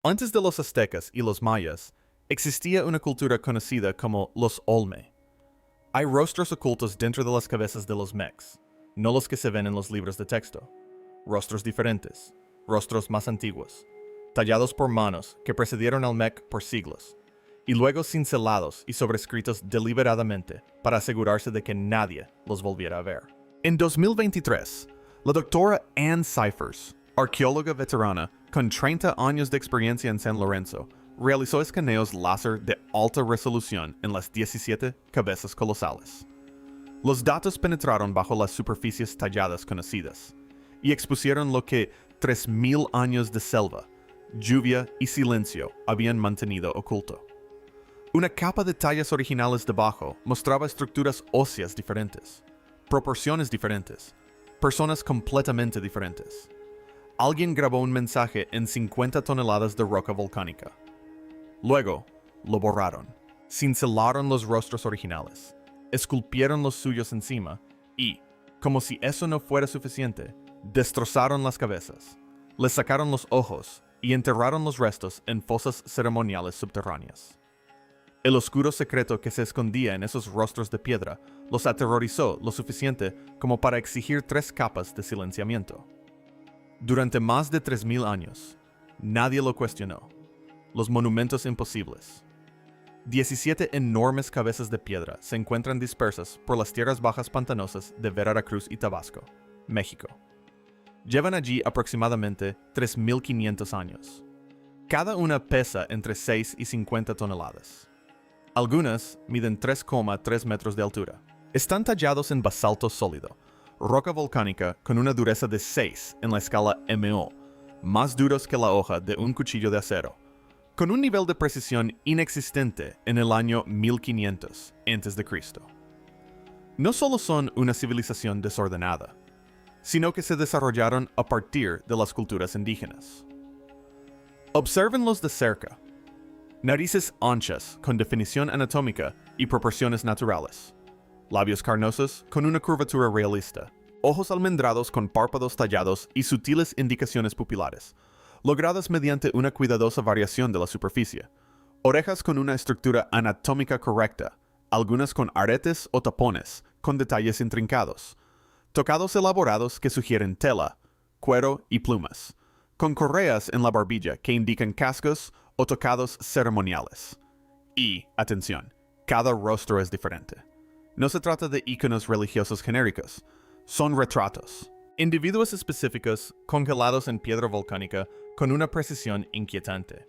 Antes de los aztecas y los mayas, existía una cultura conocida como los Olme. Hay rostros ocultos dentro de las cabezas de los Mex, no los que se ven en los libros de texto. Rostros diferentes, rostros más antiguos, tallados por manos que precedieron al Mec por siglos, y luego cincelados y sobrescritos deliberadamente para asegurarse de que nadie los volviera a ver. En 2023, la doctora Ann Cyphers, arqueóloga veterana con 30 años de experiencia en San Lorenzo, realizó escaneos láser de alta resolución en las 17 cabezas colosales. Los datos penetraron bajo las superficies talladas conocidas y expusieron lo que 3,000 años de selva, lluvia y silencio habían mantenido oculto. Una capa de tallas originales debajo mostraba estructuras óseas diferentes, proporciones diferentes, personas completamente diferentes. Alguien grabó un mensaje en 50 toneladas de roca volcánica. Luego, lo borraron. Cincelaron los rostros originales, esculpieron los suyos encima y, como si eso no fuera suficiente, destrozaron las cabezas, les sacaron los ojos y enterraron los restos en fosas ceremoniales subterráneas. El oscuro secreto que se escondía en esos rostros de piedra los aterrorizó lo suficiente como para exigir 3 capas de silenciamiento. Durante más de 3,000 años, nadie lo cuestionó. Los monumentos imposibles. 17 enormes cabezas de piedra se encuentran dispersas por las tierras bajas pantanosas de Veracruz y Tabasco, México. Llevan allí aproximadamente 3,500 años. Cada una pesa entre 6 y 50 toneladas. Algunas miden 3,3 metros de altura. Están tallados en basalto sólido, roca volcánica con una dureza de 6 en la escala MO, más duros que la hoja de un cuchillo de acero, con un nivel de precisión inexistente en el año 1500 a.C. No solo son una civilización desordenada, sino que se desarrollaron a partir de las culturas indígenas. Obsérvenlos de cerca. Narices anchas con definición anatómica y proporciones naturales. Labios carnosos con una curvatura realista. Ojos almendrados con párpados tallados y sutiles indicaciones pupilares, logradas mediante una cuidadosa variación de la superficie. Orejas con una estructura anatómica correcta, algunas con aretes o tapones, con detalles intrincados. Tocados elaborados que sugieren tela, cuero y plumas, con correas en la barbilla que indican cascos o tocados ceremoniales. Y, atención, cada rostro es diferente. No se trata de íconos religiosos genéricos, son retratos. Individuos específicos congelados en piedra volcánica con una precisión inquietante.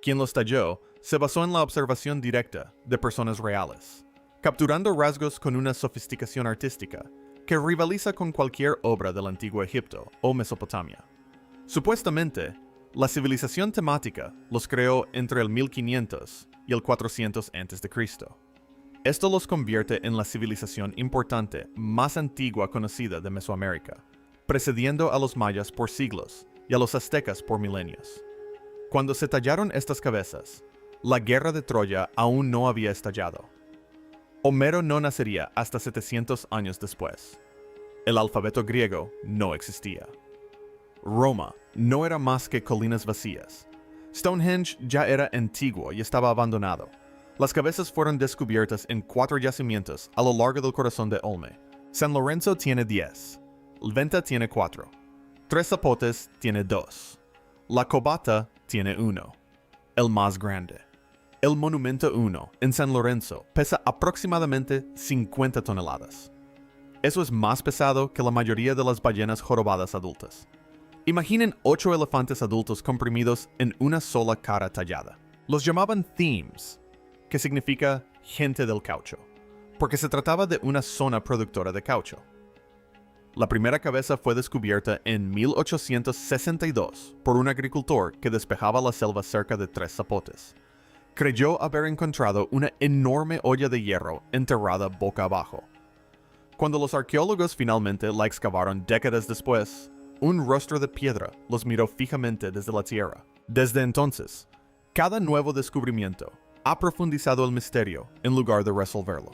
Quien los talló se basó en la observación directa de personas reales, capturando rasgos con una sofisticación artística que rivaliza con cualquier obra del antiguo Egipto o Mesopotamia. Supuestamente, la civilización temática los creó entre el 1500 y el 400 a.C. Esto los convierte en la civilización importante más antigua conocida de Mesoamérica, precediendo a los mayas por siglos y a los aztecas por milenios. Cuando se tallaron estas cabezas, la guerra de Troya aún no había estallado. Homero no nacería hasta 700 años después. El alfabeto griego no existía. Roma no era más que colinas vacías. Stonehenge ya era antiguo y estaba abandonado. Las cabezas fueron descubiertas en 4 yacimientos a lo largo del corazón de Olme. San Lorenzo tiene 10. Venta tiene 4. Tres Zapotes tiene 2. La Cobata tiene 1. El más grande. El Monumento 1 en San Lorenzo pesa aproximadamente 50 toneladas. Eso es más pesado que la mayoría de las ballenas jorobadas adultas. Imaginen 8 elefantes adultos comprimidos en una sola cara tallada. Los llamaban themes, que significa gente del caucho, porque se trataba de una zona productora de caucho. La primera cabeza fue descubierta en 1862 por un agricultor que despejaba la selva cerca de Tres Zapotes. Creyó haber encontrado una enorme olla de hierro enterrada boca abajo. Cuando los arqueólogos finalmente la excavaron décadas después, un rostro de piedra los miró fijamente desde la tierra. Desde entonces, cada nuevo descubrimiento ha profundizado el misterio en lugar de resolverlo.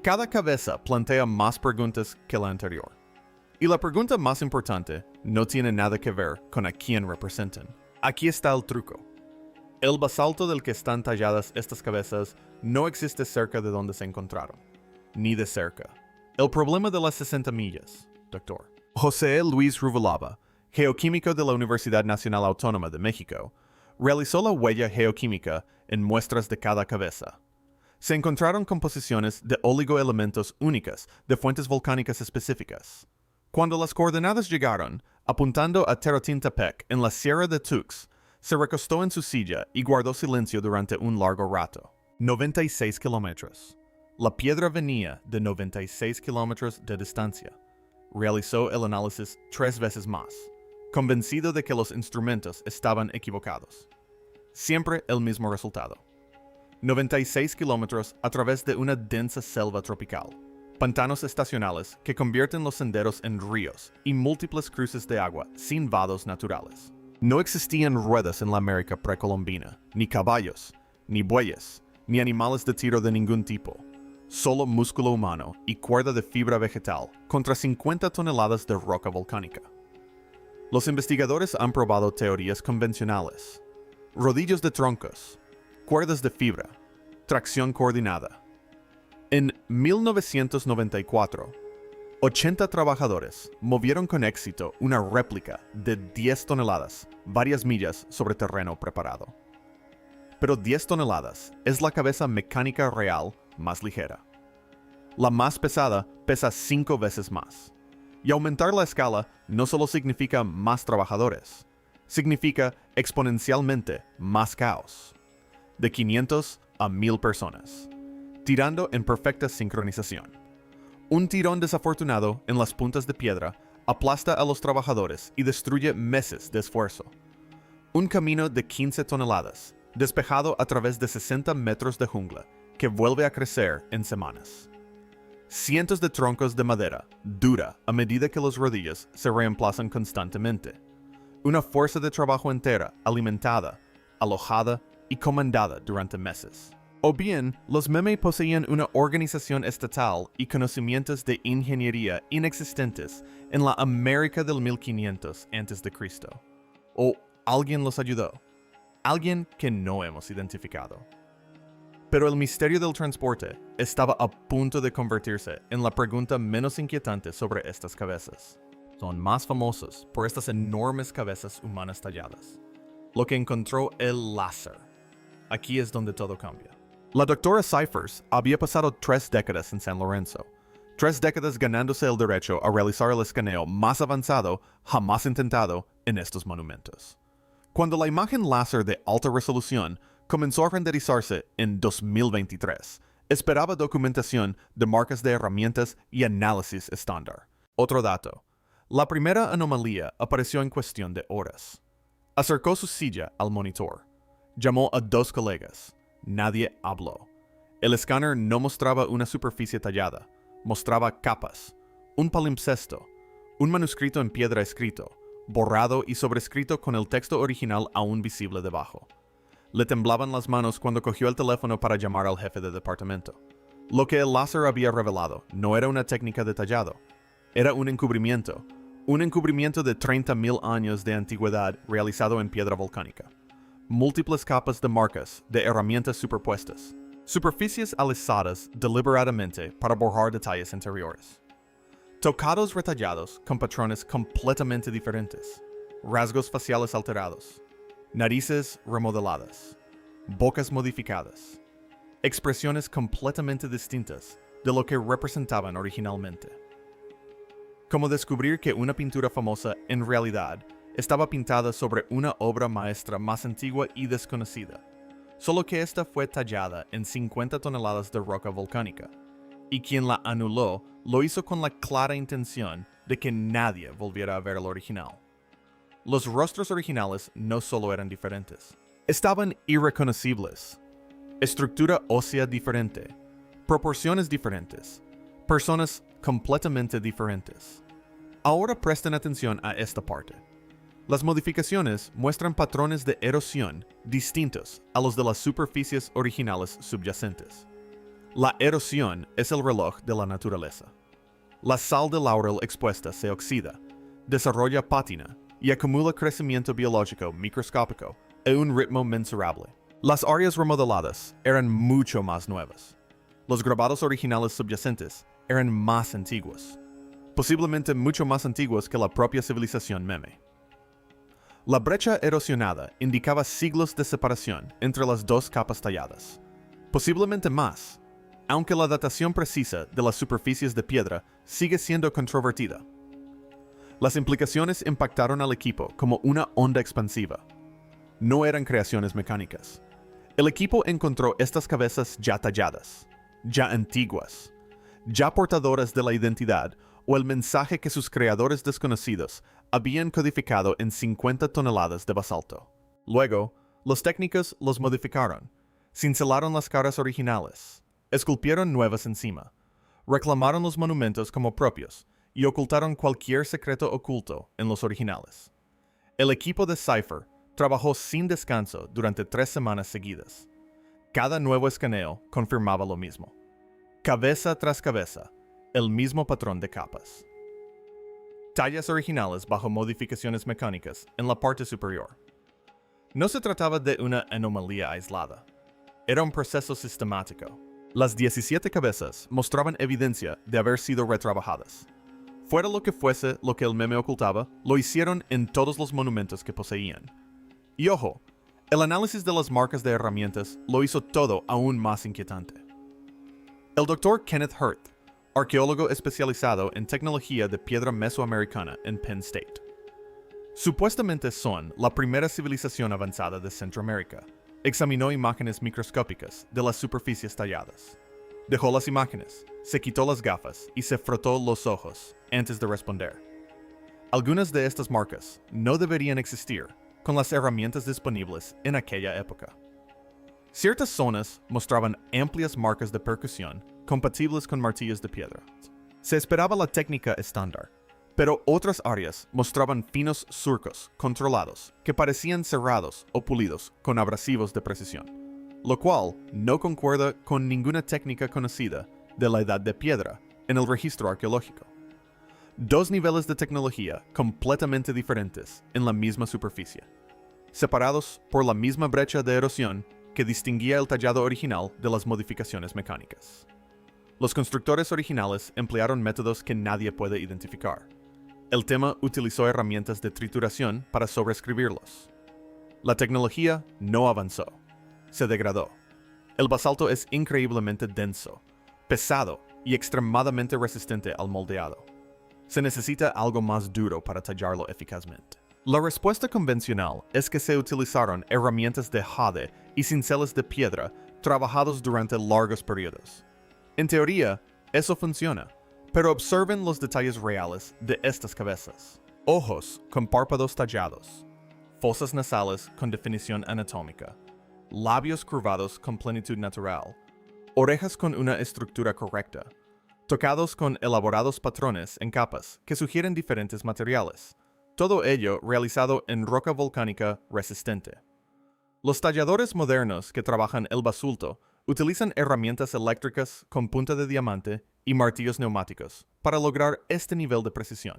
Cada cabeza plantea más preguntas que la anterior. Y la pregunta más importante no tiene nada que ver con a quién representan, Aquí está el truco. El basalto del que están talladas estas cabezas no existe cerca de donde se encontraron, ni de cerca. El problema de las 60 millas, doctor. José Luis Ruvalaba, geoquímico de la Universidad Nacional Autónoma de México, realizó la huella geoquímica en muestras de cada cabeza. Se encontraron composiciones de oligoelementos únicas de fuentes volcánicas específicas. Cuando las coordenadas llegaron, apuntando a Terotintepec en la Sierra de Tux, se recostó en su silla y guardó silencio durante un largo rato. 96 kilómetros. La piedra venía de 96 kilómetros de distancia. Realizó el análisis 3 veces más, convencido de que los instrumentos estaban equivocados. Siempre el mismo resultado. 96 kilómetros a través de una densa selva tropical, pantanos estacionales que convierten los senderos en ríos y múltiples cruces de agua sin vados naturales. No existían ruedas en la América precolombina, ni caballos, ni bueyes, ni animales de tiro de ningún tipo. Solo músculo humano y cuerda de fibra vegetal contra 50 toneladas de roca volcánica. Los investigadores han probado teorías convencionales: rodillos de troncos, cuerdas de fibra, tracción coordinada. En 1994, 80 trabajadores movieron con éxito una réplica de 10 toneladas, varias millas sobre terreno preparado. Pero 10 toneladas es la cabeza mecánica real más ligera. La más pesada pesa 5 veces más. Y aumentar la escala no solo significa más trabajadores, significa exponencialmente más caos. De 500 a 1000 personas, tirando en perfecta sincronización. Un tirón desafortunado en las puntas de piedra aplasta a los trabajadores y destruye meses de esfuerzo. Un camino de 15 toneladas, despejado a través de 60 metros de jungla, que vuelve a crecer en semanas. Cientos de troncos de madera, dura a medida que los rodillos se reemplazan constantemente. Una fuerza de trabajo entera, alimentada, alojada y comandada durante meses. O bien, los Meme poseían una organización estatal y conocimientos de ingeniería inexistentes en la América del 1500 a.C. O alguien los ayudó. Alguien que no hemos identificado. Pero el misterio del transporte estaba a punto de convertirse en la pregunta menos inquietante sobre estas cabezas. Son más famosos por estas enormes cabezas humanas talladas. Lo que encontró el láser. Aquí es donde todo cambia. La doctora Cyphers había pasado 3 décadas en San Lorenzo. 3 décadas ganándose el derecho a realizar el escaneo más avanzado jamás intentado en estos monumentos. Cuando la imagen láser de alta resolución comenzó a renderizarse en 2023, esperaba documentación de marcas de herramientas y análisis estándar. Otro dato. La primera anomalía apareció en cuestión de horas. Acercó su silla al monitor. Llamó a 2 colegas. Nadie habló. El escáner no mostraba una superficie tallada. Mostraba capas. Un palimpsesto. Un manuscrito en piedra escrito, borrado y sobrescrito con el texto original aún visible debajo. Le temblaban las manos cuando cogió el teléfono para llamar al jefe de departamento. Lo que el láser había revelado no era una técnica de tallado. Era un encubrimiento de 30,000 años de antigüedad realizado en piedra volcánica. Múltiples capas de marcas de herramientas superpuestas. Superficies alisadas deliberadamente para borrar detalles interiores. Tocados retallados con patrones completamente diferentes. Rasgos faciales alterados. Narices remodeladas. Bocas modificadas. Expresiones completamente distintas de lo que representaban originalmente. Como descubrir que una pintura famosa en realidad estaba pintada sobre una obra maestra más antigua y desconocida, solo que esta fue tallada en 50 toneladas de roca volcánica, y quien la anuló lo hizo con la clara intención de que nadie volviera a ver el original. Los rostros originales no solo eran diferentes, estaban irreconocibles. Estructura ósea diferente, proporciones diferentes, personas completamente diferentes. Ahora presten atención a esta parte. Las modificaciones muestran patrones de erosión distintos a los de las superficies originales subyacentes. La erosión es el reloj de la naturaleza. La sal de laurel expuesta se oxida, desarrolla pátina y acumula crecimiento biológico microscópico a un ritmo mensurable. Las áreas remodeladas eran mucho más nuevas. Los grabados originales subyacentes eran más antiguos, posiblemente mucho más antiguos que la propia civilización Meme. La brecha erosionada indicaba siglos de separación entre las dos capas talladas, posiblemente más, aunque la datación precisa de las superficies de piedra sigue siendo controvertida. Las implicaciones impactaron al equipo como una onda expansiva. No eran creaciones mecánicas. El equipo encontró estas cabezas ya talladas, ya antiguas, ya portadoras de la identidad o el mensaje que sus creadores desconocidos habían codificado en 50 toneladas de basalto. Luego, los técnicos los modificaron, cincelaron las caras originales, esculpieron nuevas encima, reclamaron los monumentos como propios y ocultaron cualquier secreto oculto en los originales. El equipo de Cypher trabajó sin descanso durante 3 semanas seguidas. Cada nuevo escaneo confirmaba lo mismo. Cabeza tras cabeza, el mismo patrón de capas. Tallas originales bajo modificaciones mecánicas en la parte superior. No se trataba de una anomalía aislada. Era un proceso sistemático. Las 17 cabezas mostraban evidencia de haber sido retrabajadas. Fuera lo que fuese lo que el meme ocultaba, lo hicieron en todos los monumentos que poseían. Y ojo, el análisis de las marcas de herramientas lo hizo todo aún más inquietante. El Dr. Kenneth Hurt, arqueólogo especializado en tecnología de piedra mesoamericana en Penn State. Supuestamente son la primera civilización avanzada de Centroamérica. Examinó imágenes microscópicas de las superficies talladas. Dejó las imágenes, se quitó las gafas y se frotó los ojos antes de responder. Algunas de estas marcas no deberían existir con las herramientas disponibles en aquella época. Ciertas zonas mostraban amplias marcas de percusión compatibles con martillos de piedra. Se esperaba la técnica estándar, pero otras áreas mostraban finos surcos controlados que parecían cerrados o pulidos con abrasivos de precisión, lo cual no concuerda con ninguna técnica conocida de la Edad de Piedra en el registro arqueológico. Dos niveles de tecnología completamente diferentes en la misma superficie, separados por la misma brecha de erosión que distinguía el tallado original de las modificaciones mecánicas. Los constructores originales emplearon métodos que nadie puede identificar. El tema utilizó herramientas de trituración para sobreescribirlos. La tecnología no avanzó, se degradó. El basalto es increíblemente denso, pesado y extremadamente resistente al moldeado. Se necesita algo más duro para tallarlo eficazmente. La respuesta convencional es que se utilizaron herramientas de jade y cinceles de piedra trabajados durante largos periodos. En teoría, eso funciona, pero observen los detalles reales de estas cabezas. Ojos con párpados tallados, fosas nasales con definición anatómica, labios curvados con plenitud natural, orejas con una estructura correcta, tocados con elaborados patrones en capas que sugieren diferentes materiales. Todo ello realizado en roca volcánica resistente. Los talladores modernos que trabajan el basalto utilizan herramientas eléctricas con punta de diamante y martillos neumáticos para lograr este nivel de precisión.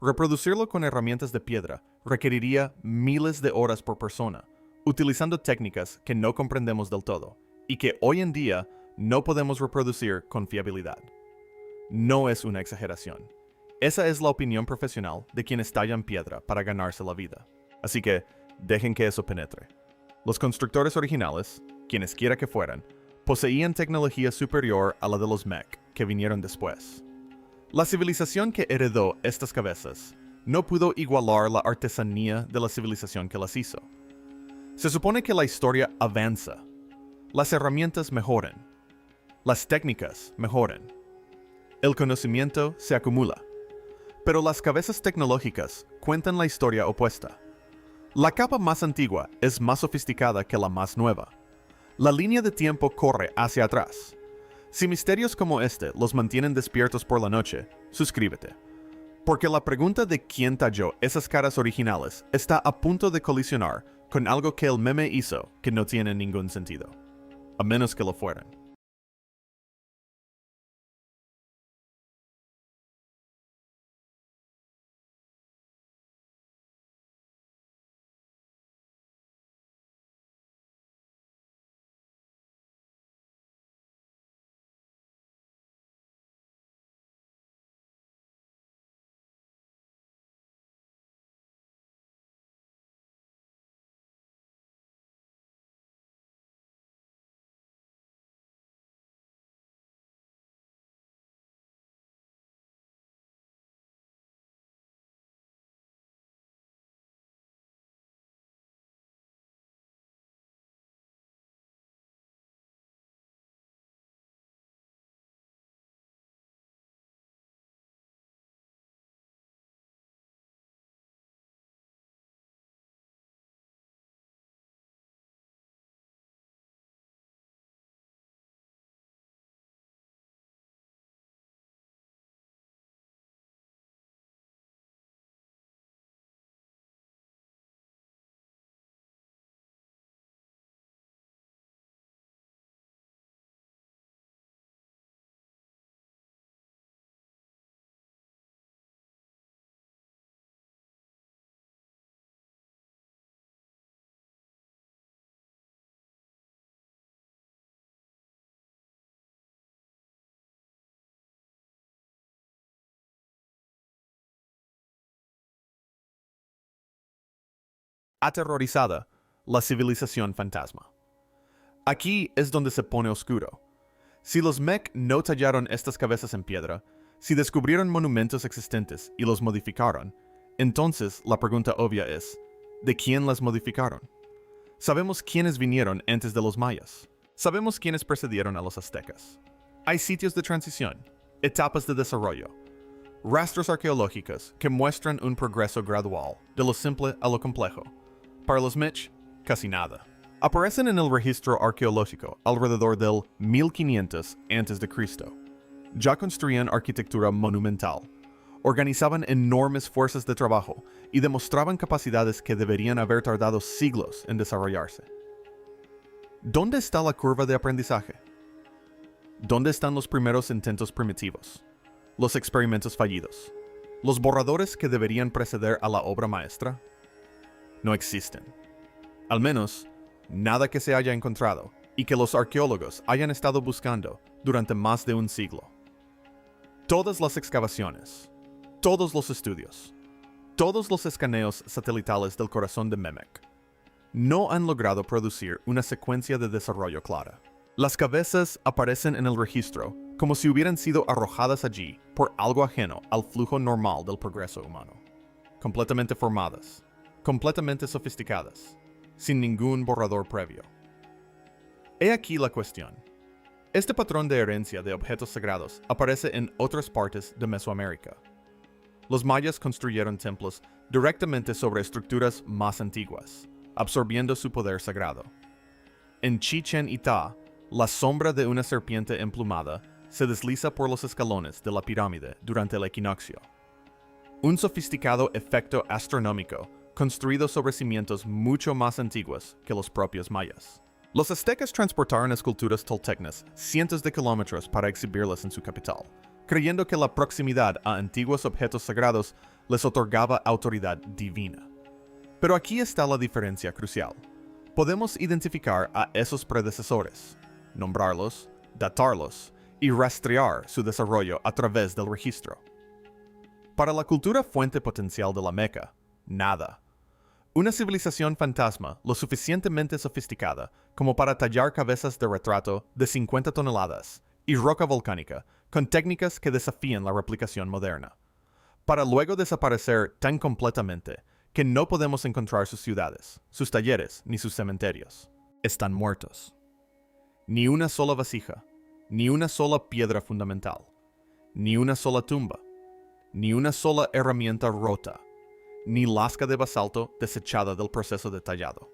Reproducirlo con herramientas de piedra requeriría miles de horas por persona, utilizando técnicas que no comprendemos del todo y que hoy en día no podemos reproducir con fiabilidad. No es una exageración. Esa es la opinión profesional de quienes tallan piedra para ganarse la vida. Así que, dejen que eso penetre. Los constructores originales, quienes quiera que fueran, poseían tecnología superior a la de los mech que vinieron después. La civilización que heredó estas cabezas no pudo igualar la artesanía de la civilización que las hizo. Se supone que la historia avanza. Las herramientas mejoran. Las técnicas mejoran. El conocimiento se acumula. Pero las cabezas tecnológicas cuentan la historia opuesta. La capa más antigua es más sofisticada que la más nueva. La línea de tiempo corre hacia atrás. Si misterios como este los mantienen despiertos por la noche, suscríbete. Porque la pregunta de quién talló esas caras originales está a punto de colisionar con algo que el meme hizo que no tiene ningún sentido. A menos que lo fueran. aterrorizada, la civilización fantasma. Aquí es donde se pone oscuro. Si los Mech no tallaron estas cabezas en piedra, si descubrieron monumentos existentes y los modificaron, entonces la pregunta obvia es, ¿de quién las modificaron? Sabemos quiénes vinieron antes de los mayas. Sabemos quiénes precedieron a los aztecas. Hay sitios de transición, etapas de desarrollo, rastros arqueológicos que muestran un progreso gradual, de lo simple a lo complejo. Para los Mech, casi nada. Aparecen en el registro arqueológico alrededor del 1500 a.C. Ya construían arquitectura monumental, organizaban enormes fuerzas de trabajo y demostraban capacidades que deberían haber tardado siglos en desarrollarse. ¿Dónde está la curva de aprendizaje? ¿Dónde están los primeros intentos primitivos? Los experimentos fallidos. ¿Los borradores que deberían preceder a la obra maestra? No existen. Al menos, nada que se haya encontrado y que los arqueólogos hayan estado buscando durante más de un siglo. Todas las excavaciones, todos los estudios, todos los escaneos satelitales del corazón de Memech no han logrado producir una secuencia de desarrollo clara. Las cabezas aparecen en el registro como si hubieran sido arrojadas allí por algo ajeno al flujo normal del progreso humano. Completamente formadas, completamente sofisticadas, sin ningún borrador previo. He aquí la cuestión. Este patrón de herencia de objetos sagrados aparece en otras partes de Mesoamérica. Los mayas construyeron templos directamente sobre estructuras más antiguas, absorbiendo su poder sagrado. En Chichén Itzá, la sombra de una serpiente emplumada se desliza por los escalones de la pirámide durante el equinoccio. Un sofisticado efecto astronómico construido sobre cimientos mucho más antiguos que los propios mayas. Los aztecas transportaron esculturas toltecas cientos de kilómetros para exhibirlas en su capital, creyendo que la proximidad a antiguos objetos sagrados les otorgaba autoridad divina. Pero aquí está la diferencia crucial. Podemos identificar a esos predecesores, nombrarlos, datarlos y rastrear su desarrollo a través del registro. Para la cultura fuente potencial de la Meca, nada. Una civilización fantasma lo suficientemente sofisticada como para tallar cabezas de retrato de 50 toneladas y roca volcánica con técnicas que desafían la replicación moderna, para luego desaparecer tan completamente que no podemos encontrar sus ciudades, sus talleres ni sus cementerios. Están muertos. Ni una sola vasija, ni una sola piedra fundamental, ni una sola tumba, ni una sola herramienta rota, ni lasca de basalto desechada del proceso de tallado.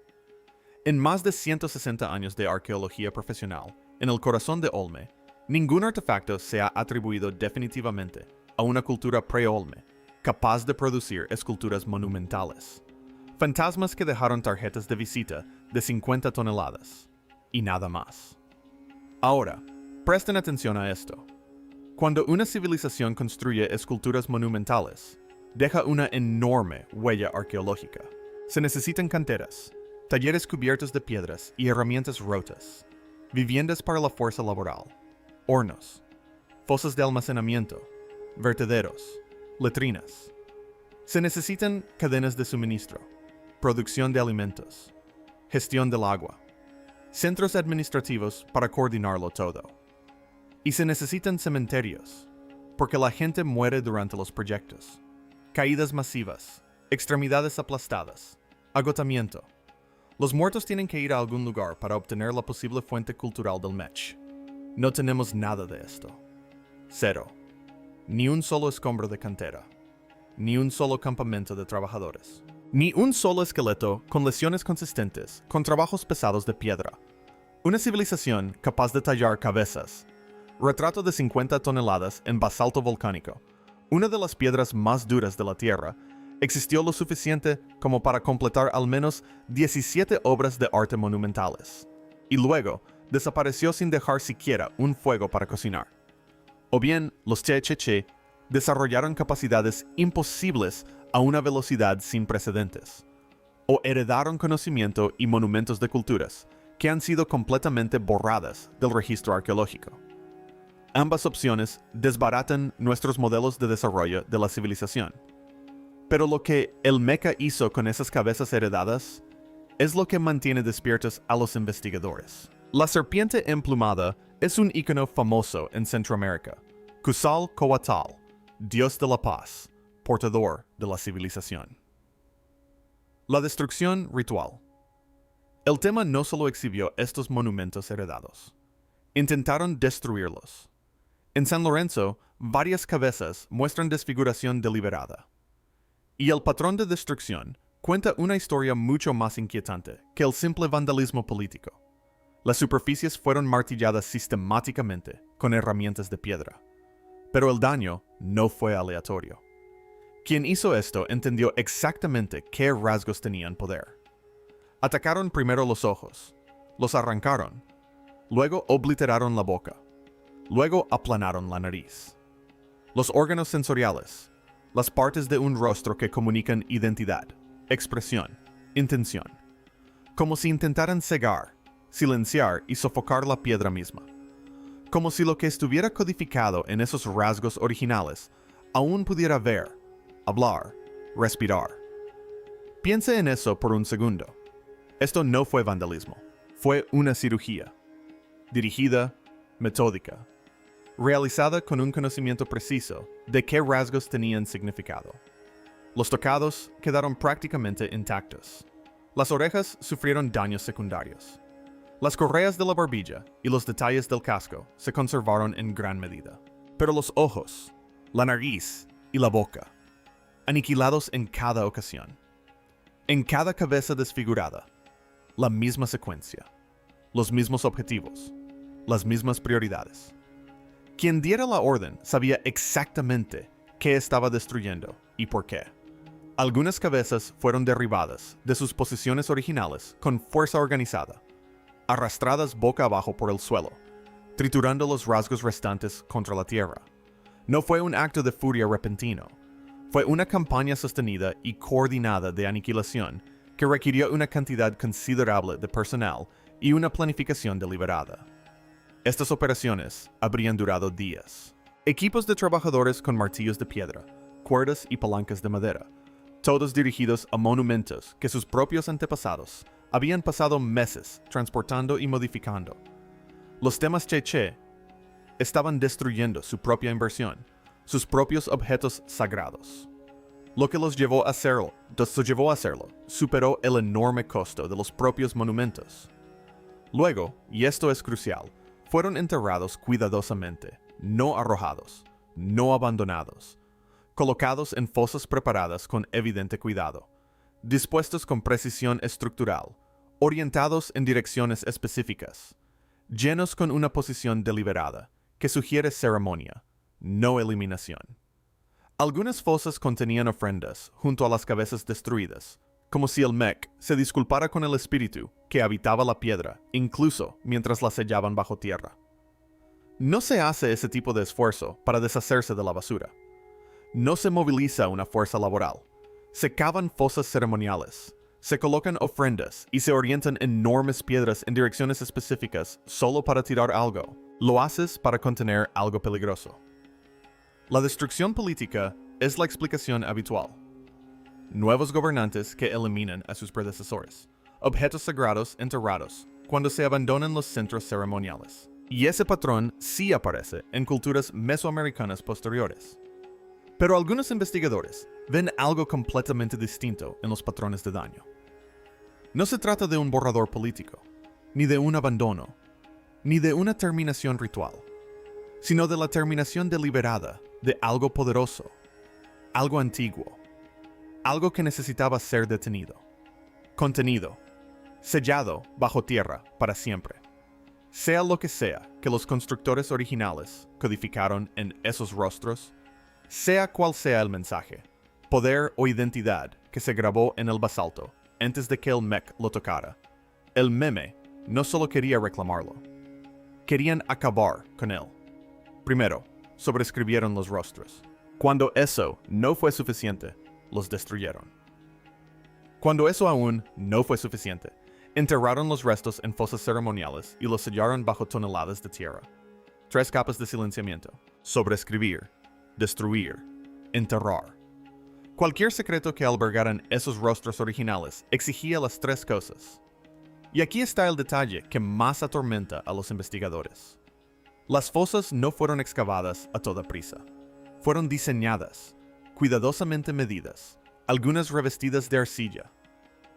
En más de 160 años de arqueología profesional, en el corazón de Olme, ningún artefacto se ha atribuido definitivamente a una cultura pre-Olme, capaz de producir esculturas monumentales. Fantasmas que dejaron tarjetas de visita de 50 toneladas, y nada más. Ahora, presten atención a esto. Cuando una civilización construye esculturas monumentales, deja una enorme huella arqueológica. Se necesitan canteras, talleres cubiertos de piedras y herramientas rotas, viviendas para la fuerza laboral, hornos, fosas de almacenamiento, vertederos, letrinas. Se necesitan cadenas de suministro, producción de alimentos, gestión del agua, centros administrativos para coordinarlo todo. Y se necesitan cementerios, porque la gente muere durante los proyectos. Caídas masivas, extremidades aplastadas, agotamiento. Los muertos tienen que ir a algún lugar para obtener la posible fuente cultural del Mech. No tenemos nada de esto. Cero. Ni un solo escombro de cantera. Ni un solo campamento de trabajadores. Ni un solo esqueleto con lesiones consistentes, con trabajos pesados de piedra. Una civilización capaz de tallar cabezas. Retrato de 50 toneladas en basalto volcánico. Una de las piedras más duras de la Tierra, existió lo suficiente como para completar al menos 17 obras de arte monumentales, y luego desapareció sin dejar siquiera un fuego para cocinar. O bien, los Cheche desarrollaron capacidades imposibles a una velocidad sin precedentes, o heredaron conocimiento y monumentos de culturas que han sido completamente borradas del registro arqueológico. Ambas opciones desbaratan nuestros modelos de desarrollo de la civilización. Pero lo que el Meca hizo con esas cabezas heredadas es lo que mantiene despiertos a los investigadores. La serpiente emplumada es un icono famoso en Centroamérica. Quetzalcóatl, dios de la paz, portador de la civilización. La destrucción ritual. El tema no solo exhibió estos monumentos heredados. Intentaron destruirlos. En San Lorenzo, varias cabezas muestran desfiguración deliberada. Y el patrón de destrucción cuenta una historia mucho más inquietante que el simple vandalismo político. Las superficies fueron martilladas sistemáticamente con herramientas de piedra. Pero el daño no fue aleatorio. Quien hizo esto entendió exactamente qué rasgos tenían poder. Atacaron primero los ojos, los arrancaron, luego obliteraron la boca, luego aplanaron la nariz. Los órganos sensoriales, las partes de un rostro que comunican identidad, expresión, intención, como si intentaran cegar, silenciar y sofocar la piedra misma, como si lo que estuviera codificado en esos rasgos originales aún pudiera ver, hablar, respirar. Piense en eso por un segundo. Esto no fue vandalismo, fue una cirugía, dirigida, metódica, realizada con un conocimiento preciso de qué rasgos tenían significado. Los tocados quedaron prácticamente intactos. Las orejas sufrieron daños secundarios. Las correas de la barbilla y los detalles del casco se conservaron en gran medida. Pero los ojos, la nariz y la boca, aniquilados en cada ocasión. En cada cabeza desfigurada, la misma secuencia, los mismos objetivos, las mismas prioridades. Quien diera la orden sabía exactamente qué estaba destruyendo y por qué. Algunas cabezas fueron derribadas de sus posiciones originales con fuerza organizada, arrastradas boca abajo por el suelo, triturando los rasgos restantes contra la tierra. No fue un acto de furia repentino, fue una campaña sostenida y coordinada de aniquilación que requirió una cantidad considerable de personal y una planificación deliberada. Estas operaciones habrían durado días. Equipos de trabajadores con martillos de piedra, cuerdas y palancas de madera, todos dirigidos a monumentos que sus propios antepasados habían pasado meses transportando y modificando. Los temas cheche estaban destruyendo su propia inversión, sus propios objetos sagrados. Lo que los llevó a hacerlo, superó el enorme costo de los propios monumentos. Luego, y esto es crucial, fueron enterrados cuidadosamente, no arrojados, no abandonados, colocados en fosas preparadas con evidente cuidado, dispuestos con precisión estructural, orientados en direcciones específicas, llenos con una posición deliberada, que sugiere ceremonia, no eliminación. Algunas fosas contenían ofrendas junto a las cabezas destruidas, como si el Mec se disculpara con el espíritu que habitaba la piedra, incluso mientras la sellaban bajo tierra. No se hace ese tipo de esfuerzo para deshacerse de la basura. No se moviliza una fuerza laboral. Se cavan fosas ceremoniales, se colocan ofrendas y se orientan enormes piedras en direcciones específicas solo para tirar algo. Lo haces para contener algo peligroso. La destrucción política es la explicación habitual. Nuevos gobernantes que eliminan a sus predecesores. Objetos sagrados enterrados cuando se abandonan los centros ceremoniales. Y ese patrón sí aparece en culturas mesoamericanas posteriores. Pero algunos investigadores ven algo completamente distinto en los patrones de daño. No se trata de un borrador político, ni de un abandono, ni de una terminación ritual, sino de la terminación deliberada de algo poderoso, algo antiguo, algo que necesitaba ser detenido, contenido, sellado bajo tierra para siempre. Sea lo que sea que los constructores originales codificaron en esos rostros, sea cual sea el mensaje, poder o identidad que se grabó en el basalto antes de que el Mec lo tocara, el meme no solo quería reclamarlo, querían acabar con él. Primero, sobreescribieron los rostros. Cuando eso no fue suficiente, los destruyeron. Cuando eso aún no fue suficiente, enterraron los restos en fosas ceremoniales y los sellaron bajo toneladas de tierra. 3 capas de silenciamiento. Sobreescribir, destruir, enterrar. Cualquier secreto que albergaran esos rostros originales exigía las tres cosas. Y aquí está el detalle que más atormenta a los investigadores. Las fosas no fueron excavadas a toda prisa. Fueron diseñadas, cuidadosamente medidas, algunas revestidas de arcilla.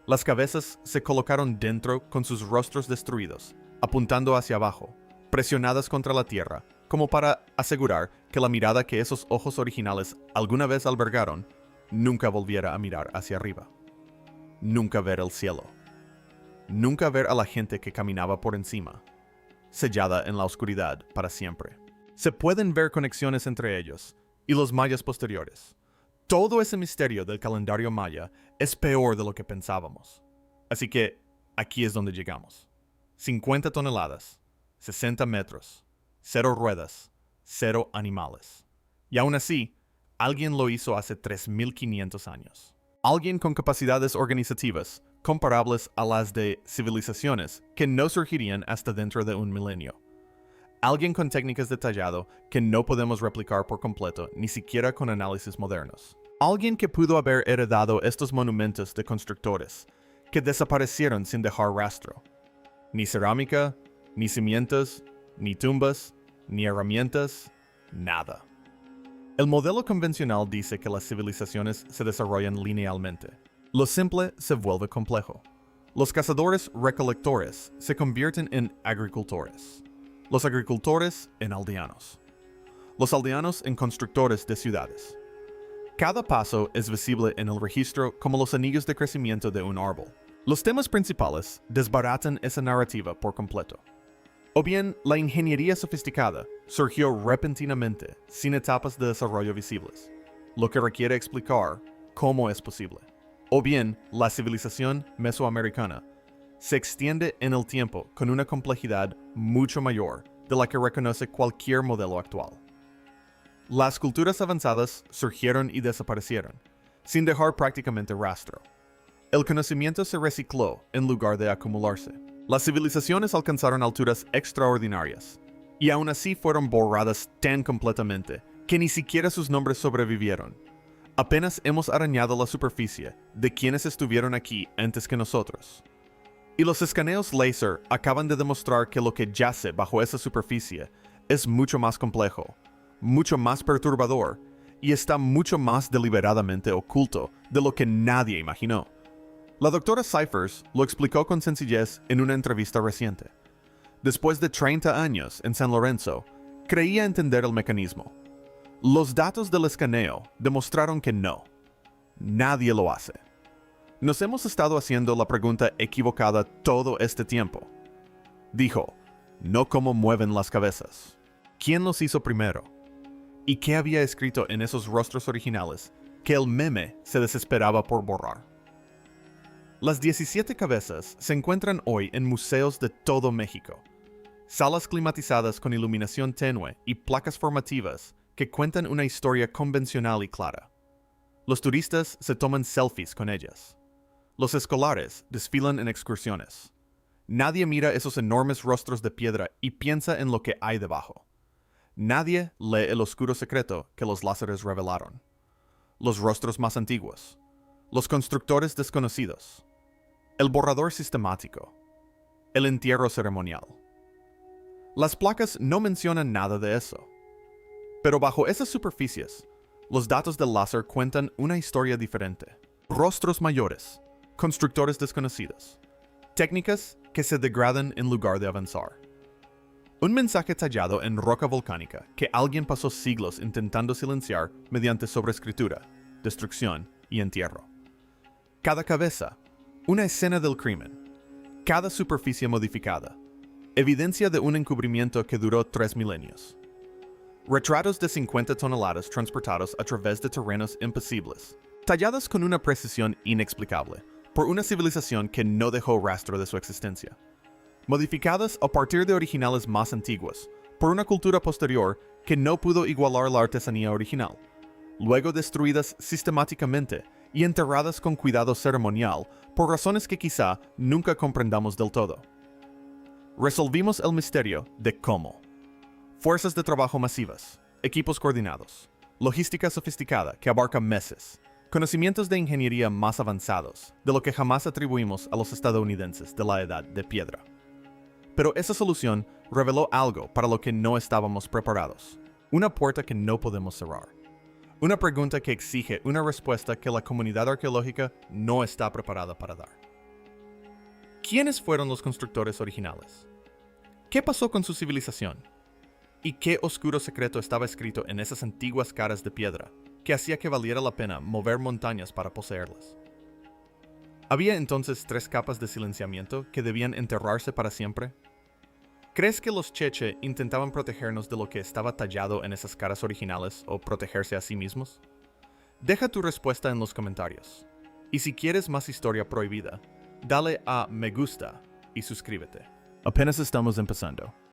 Las cabezas se colocaron dentro con sus rostros destruidos, apuntando hacia abajo, presionadas contra la tierra, como para asegurar que la mirada que esos ojos originales alguna vez albergaron nunca volviera a mirar hacia arriba. Nunca ver el cielo. Nunca ver a la gente que caminaba por encima, sellada en la oscuridad para siempre. Se pueden ver conexiones entre ellos y los mayas posteriores. Todo ese misterio del calendario maya es peor de lo que pensábamos. Así que aquí es donde llegamos. 50 toneladas, 60 metros, 0 ruedas, 0 animales. Y aún así, alguien lo hizo hace 3.500 años. Alguien con capacidades organizativas comparables a las de civilizaciones que no surgirían hasta dentro de un milenio. Alguien con técnicas de tallado que no podemos replicar por completo, ni siquiera con análisis modernos. Alguien que pudo haber heredado estos monumentos de constructores, que desaparecieron sin dejar rastro. Ni cerámica, ni cimientos, ni tumbas, ni herramientas, nada. El modelo convencional dice que las civilizaciones se desarrollan linealmente. Lo simple se vuelve complejo. Los cazadores-recolectores se convierten en agricultores. Los agricultores en aldeanos. Los aldeanos en constructores de ciudades. Cada paso es visible en el registro como los anillos de crecimiento de un árbol. Los temas principales desbaratan esa narrativa por completo. O bien, la ingeniería sofisticada surgió repentinamente, sin etapas de desarrollo visibles, lo que requiere explicar cómo es posible. O bien, la civilización mesoamericana se extiende en el tiempo con una complejidad mucho mayor de la que reconoce cualquier modelo actual. Las culturas avanzadas surgieron y desaparecieron, sin dejar prácticamente rastro. El conocimiento se recicló en lugar de acumularse. Las civilizaciones alcanzaron alturas extraordinarias, y aún así fueron borradas tan completamente que ni siquiera sus nombres sobrevivieron. Apenas hemos arañado la superficie de quienes estuvieron aquí antes que nosotros. Y los escaneos láser acaban de demostrar que lo que yace bajo esa superficie es mucho más complejo, mucho más perturbador, y está mucho más deliberadamente oculto de lo que nadie imaginó. La doctora Cyphers lo explicó con sencillez en una entrevista reciente. Después de 30 años en San Lorenzo, creía entender el mecanismo. Los datos del escaneo demostraron que no. Nadie lo hace. Nos hemos estado haciendo la pregunta equivocada todo este tiempo. Dijo, no cómo mueven las cabezas. ¿Quién los hizo primero? ¿Y qué había escrito en esos rostros originales que el meme se desesperaba por borrar? Las 17 cabezas se encuentran hoy en museos de todo México. Salas climatizadas con iluminación tenue y placas formativas que cuentan una historia convencional y clara. Los turistas se toman selfies con ellas. Los escolares desfilan en excursiones. Nadie mira esos enormes rostros de piedra y piensa en lo que hay debajo. Nadie lee el oscuro secreto que los láseres revelaron. Los rostros más antiguos. Los constructores desconocidos. El borrador sistemático. El entierro ceremonial. Las placas no mencionan nada de eso. Pero bajo esas superficies, los datos del láser cuentan una historia diferente. Rostros mayores, constructores desconocidos, técnicas que se degradan en lugar de avanzar. Un mensaje tallado en roca volcánica que alguien pasó siglos intentando silenciar mediante sobreescritura, destrucción y entierro. Cada cabeza, una escena del crimen. Cada superficie modificada, evidencia de un encubrimiento que duró 3 milenios. Retratos de 50 toneladas transportados a través de terrenos imposibles, talladas con una precisión inexplicable, por una civilización que no dejó rastro de su existencia. Modificadas a partir de originales más antiguos, por una cultura posterior que no pudo igualar la artesanía original. Luego destruidas sistemáticamente y enterradas con cuidado ceremonial por razones que quizá nunca comprendamos del todo. Resolvimos el misterio de cómo. Fuerzas de trabajo masivas, equipos coordinados, logística sofisticada que abarca meses, conocimientos de ingeniería más avanzados, de lo que jamás atribuimos a los estadounidenses de la Edad de Piedra. Pero esa solución reveló algo para lo que no estábamos preparados, una puerta que no podemos cerrar. Una pregunta que exige una respuesta que la comunidad arqueológica no está preparada para dar. ¿Quiénes fueron los constructores originales? ¿Qué pasó con su civilización? ¿Y qué oscuro secreto estaba escrito en esas antiguas caras de piedra que hacía que valiera la pena mover montañas para poseerlas? ¿Había entonces 3 capas de silenciamiento que debían enterrarse para siempre? ¿Crees que los Cheche intentaban protegernos de lo que estaba tallado en esas caras originales o protegerse a sí mismos? Deja tu respuesta en los comentarios. Y si quieres más historia prohibida, dale a me gusta y suscríbete. Apenas estamos empezando.